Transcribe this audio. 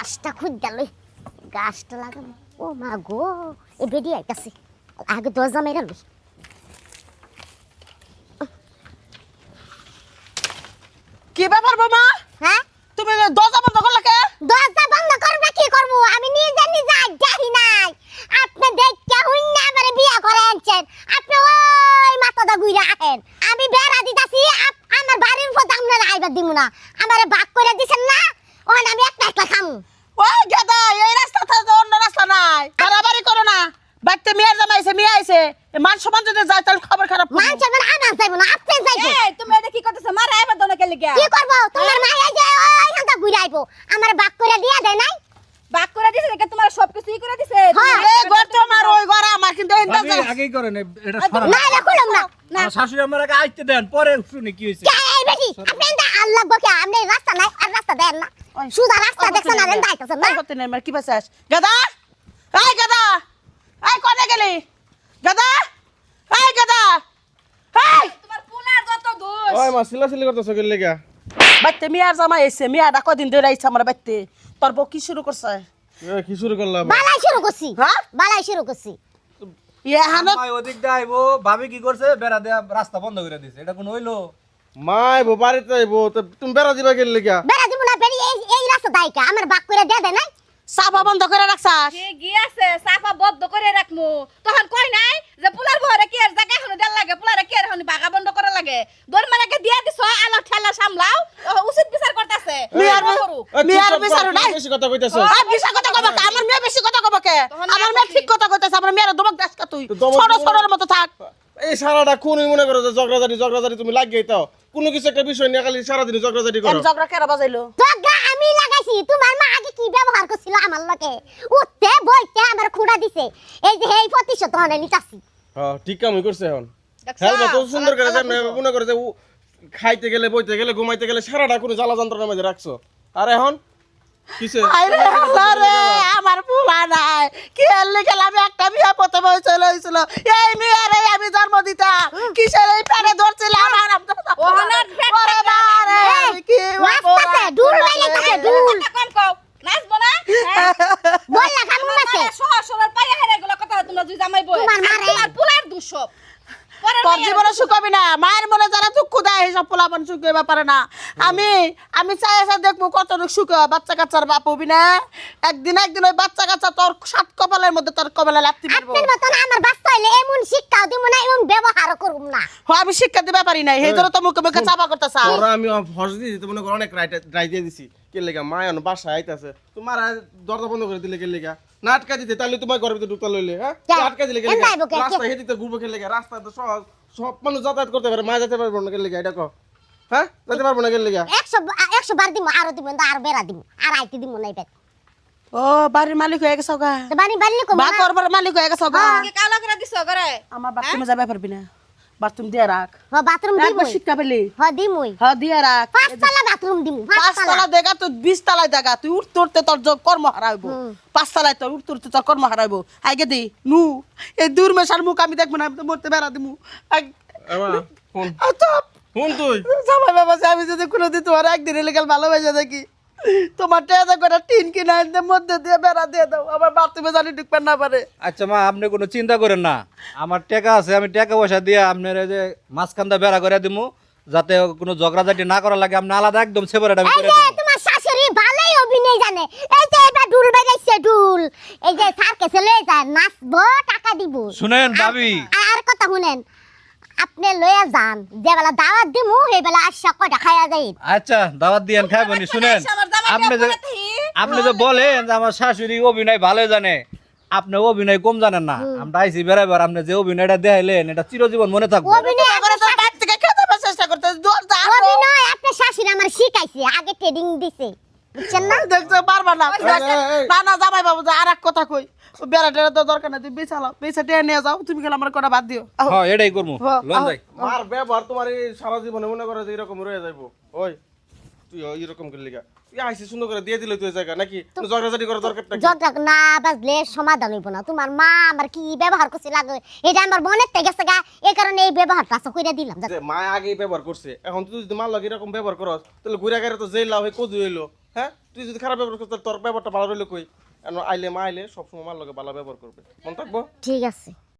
গাছটা খুঁজ গেল, গাছটা লাগাবো। ও মা গো, এ বেডি আইতাছে, আগে দরজা মেরে লই। কি ব্যাপার বোমা? হ্যাঁ, তুমি দরজা বন্ধ করলে কে? দরজা বন্ধ করবে কি করবো? আমি নিজে নিজে দেখি নাই। আপনি দেখতে হইন না আমারে বিয়া করে আনছেন। আপনি ওই মাথাটা ঘুরে আহেন। আমি বেড়া দিতাছি, আমার বাড়ির উপর আপনারা আইবার দিমু না। আমারে ভাগ করে দিছেন না, ওখানে আমি একটা একটা খামু। ওই গেদা, এই রাস্তা তো অন্য রাস্তা নাই, বাড়াবাড়ি করো না। বাড়িতে মেয়ের জামাইছে, মেয়ে আইছে, মান সম্মান যদি যায় তাহলে খবর খারাপ। মানুষের মানে আমার যাইব না, আপনি যাইবেন। এই তুমি এটা কি করতেছ? মারা এবার দনে কে লিগা? কি করবো? তোমার মা এই যে ওইখানটা ঘুরে আইবো, আমার ভাগ করে দিয়া দেয় নাই। বাক করে দিছে দেখে তোমার সবকিছু ই করে দিছে। হ্যাঁ। এই ঘর তো আমার, ওই ঘর আমার, কিন্তু এই ভাবি দরজা আগেই করেন এটা সরা না না খুলুম না। আমার শাশুড়ি আমার আগে আইতে দেন, পরে শুনি কি হইছে। কে এই বেটি? আপনি এটা আল্লাহ বকে, আপনি রাস্তা নাই আর রাস্তা দেন না। সুদা রাস্তা দেখছেন আর এন্ড আইতাছেন না। করতে নেই কি বাসাস গেদা? এই গেদা, এই কোনে গেলি গেদা? এই গেদা, এই তোমার পুলার যত দোষ। ওই মা সিলাসিলি করতেছ কি লেগা? বাইতে মেয়ের জামাই আইছে, মেয়েটা কদিন ধরে আইছে আমার বাইতে। তোর বউ কি শুরু করছে? এ কি শুরু করলাম? বালাই শুরু করছি, হ্যাঁ? বালাই শুরু করছি। ইয়ে হানত ভাই ওদিক দিয়ে আইবো, ভাবি কি করছে? বেড়া দেয়া রাস্তা বন্ধ করে দিছে। এটা কোন হইলো? মাই বো বাড়িতে আইবো, তো তুমি বেড়া দিবা কি লেগা? বেড়া দিব না বেরি, এই রাস্তা দাইকা আমার ভাগ করে দিয়া দেয় নাই। সাফা বন্ধ করে রাখছাস। কি গিয়াছে সাফা বদ্ধ করে রাখমু। তখন কই নাই যে পুলার বহরে কি এর জায়গা হলো দেল লাগে, পুলারে কি এর হনি বাগা বন্ধ করা লাগে। দর মারাকে দিয়া দিছো, আলো ঠেলা সামলাও। উচিত বিচার করতেছে। মেয়ের মেয়ের বিচার নাই। বেশি কথা কইতাছ। আর বেশি কথা কইবা কে? আমার মেয়ে বেশি কথা কইবা কে? তখন আমার না মেয়ে কইছি। ঠিক কথা কইতাছে, আমার মেয়ের দমক দাস কা তুই। তো দমক ছোট দিব না। ছোটর মতো থাক। এই সারাটা কোনই মনে করো যে ঝগড়াঝাটি তুমি লাগিয়ে দাও। কোনো কিছু একটা বিষয় নিয়ে খালি সারাদিন ঝগড়াঝাটি এম করো। ঝগড়া কেন বাজাইলো? তোগা আমি লাগাইছি, তোমার মা আগে কি ব্যবহার করছিল আমার লগে? উঠতে বইতে আমার খুঁড়া দিছে। এই যে এই প্রতিশোধ হনে নিতাছি। হ্যাঁ ঠিক কামই করছে এখন। দেখছো? হ্যাঁ তো সুন্দর করে আলাদা যেমন মনে করে যে খাইতে গেলে বইতে গেলে ঘুমাইতে গেলে সারাটা কোনো জ্বালা যন্ত্রণার মধ্যে রাখছো। আর এখন কিসে? আরে আরে আমার পোলা নাই। কি এলে গেল আমি একটা বিয়া প্রথমে চলে হইছিল। এই মেয়েরে আমি জন্ম দিতাম। কিসের এই প্যারে ধরছিলাম আর ওহনার পেট ওরে কাটবে। বারে আমি কি নাচতাছে, ডুল বাইলাইতাছে, ডুল। কথা কম কও। নাচবো না? বললা কামু আছে। সহজ সরল পাইয়া হেরে এগুলো কথা তোমরা দুই জামাই বই। তোমার মারে- তোমার পুলার দোষ সব। পরের তোর মেয়ের জীবনে দোষ। সুখ হবে না। মায়ের মনে যারা দুঃখ দেয় সব পোলাপন সুখ হইবা পারে না। আমি চাই এসে দেখবো কতটুকু সুখ হয়। বাচ্চা কাচ্চার বাপ হবি না। একদিন ওই বাচ্চা কাচ্চা তোর সাত কপালের মধ্যে তোর কপালে লাথি মারবো। আপনার মতন আমার বাচ্চা হইলে এমন শিক্ষাও দিব না, এমন ব্যবহারও করুম না। আমি শিক্ষা দিতে পারি নাই, সেই জন্য তো মুখে মুখে চাপা করতেছ। ওরা আমি হর্ষ দিয়ে দিতে মনে করো অনেক রাই দিয়ে দিছি। কে লেগা মা এখন বাসায় আইতাছে। তোমার দরজা বন্ধ করে দিলে কে লেগা? না আটকা দিতে তাহলে তোমার ঘরের ভিতরে ঢুকতে লইলে, হ্যাঁ? কে? আটকা দিলে কে এমন লেগা? আইবো কে? রাস্তা হেঁটে তো ঘুরবো কে লেগা? রাস্তা তো সহজ, সব মানুষ যাতায়াত করতে পারে, মা যেতে পারবো না কে লেগা? এটা কো, হ্যাঁ? যেতে পারবো না কে লেগা? 100 বার দিব, আরো দিব, আর বেড়া দিব, আর আইতে দিব না এবার। ও বাড়ির মালিক হয়ে গেছ গা। তো বাড়ি বাড়ি কম বা করবার মালিক হয়ে গেছ গা। কি কালা করে দিছো ঘরে? আমার বাথরুমে যাবে পারবি না। বাথরুম দিয়ে রাখ। হ বাথরুম একবার দিমই। শিক্ষা পেলি। হ দিমই। হ্যাঁ দিয়ে রাখ। পাঁচতলা বাথরুম দিমু, পাঁচতলা। পাঁচতলা দেখা তুই 20 তলায় দেখা, তুই উঠতে উঠতে তোর কর্ম হারাইবো। পাঁচতলায় তোর উঠতে উঠতে তোর কর্ম হারাইবো। আগে দি নু এই দূর মেশার মুখ আমি দেখবো না, আমি তো মরতে বেড়া দিমু। এমা ফোন আচ্ছা ফোন তুই জামাই বাবা, আমি যদি কোনোদিন তোমার একদিন এলাকাল ভালোবাসা দেখি, তোমার টেজা করে টিন কিনা এনে মধ্যে দিয়ে বেড়া দিয়ে দাও, আমার বাথরুমে জানি ঢুকবেন না পারে। আচ্ছা মা, আপনি কোনো চিন্তা করেন না। আমার টাকা আছে, আমি টাকা পয়সা দিয়ে আপনার এই যে মাঝখানটা বেড়া করে দিমু, যাতে কোনো ঝগড়াঝাটি না করা লাগে। আপনি আলাদা একদম সেপারেট আমি এই করে যে দিমু। তোমার শাশুড়ি ভালোই অভিনয় জানে। এই যে এবার ডুল বাজাইছে, ডুল। এই যে স্যারকে চলে যায়, নাচবো, টাকা দিব। শুনেন ভাবি, আর কথা শুনেন, আপনি লইয়া যান, যে বেলা দাওয়াত দিমু সেই বেলা আসা কয়টা খাইয়া যাই। আচ্ছা দাওয়াত দিয়েন খাইবনি। শুনেন, আমার জামাই আপনি যে বলে থাকি। আপনি যে বলেন যে আমার শাশুড়ি অভিনয় ভালো জানে, আপনি অভিনয় কম জানেন না। আমরা আইসি বেড়াইবার, আপনি যে অভিনয়টা দেখাইলেন এটা চিরজীবন মনে থাকবে। অভিনয় করে তোর বাড়ি থেকে খেতে পারার চেষ্টা করতে দৌড় যা। অভিনয় আপনার শাশুড়ি আমার শিখাইছে, আগে ট্রেনিং দিছে, বুঝছেন না? দেখছো পারবা না। এই। না না জামাই বাবু, আর এক কথা কই, বেড়া টেরা তো দরকার নাই, তুমি বেচালাও, বেচা টেনে নিয়ে যাও, তুমি গেলে আমার কটা বাদ দিও। আহো। হ্যাঁ এটাই করবো। লোন যাই। মার ব্যবহার তোমার এই সারা জীবনে মনে করে যে এরকম রয়ে যাইবো। ওই তুই এরকম করে লেগা তুই আইসি সুন্দর করে দিয়ে দিলে তুই এই জায়গা নাকি ঝগড়াঝাটি করার দরকারটা কি? জগটা না বাজলে সমাধান হইব না। তোমার মা আমার কি ব্যবহার করছে লাগে, এটা আমার মনে থেকে গেছে গা, এই কারণে এই ব্যবহারটা কইরা দিলাম। যে মা আগেই ব্যবহার করছে, এখন তুই যদি মার লাগে এরকম ব্যবহার করস তাহলে ঘুরে গেলে তো জেল লাভ হয়ে কজু হইলো। হ্যাঁ তুই যদি খারাপ ব্যবহার করছিস তোর ব্যবহারটা ভালো রইলে কই আইলে মা আইলে সবসময় মার লগে ভালো ব্যবহার করবে মন থাকবো ঠিক আছে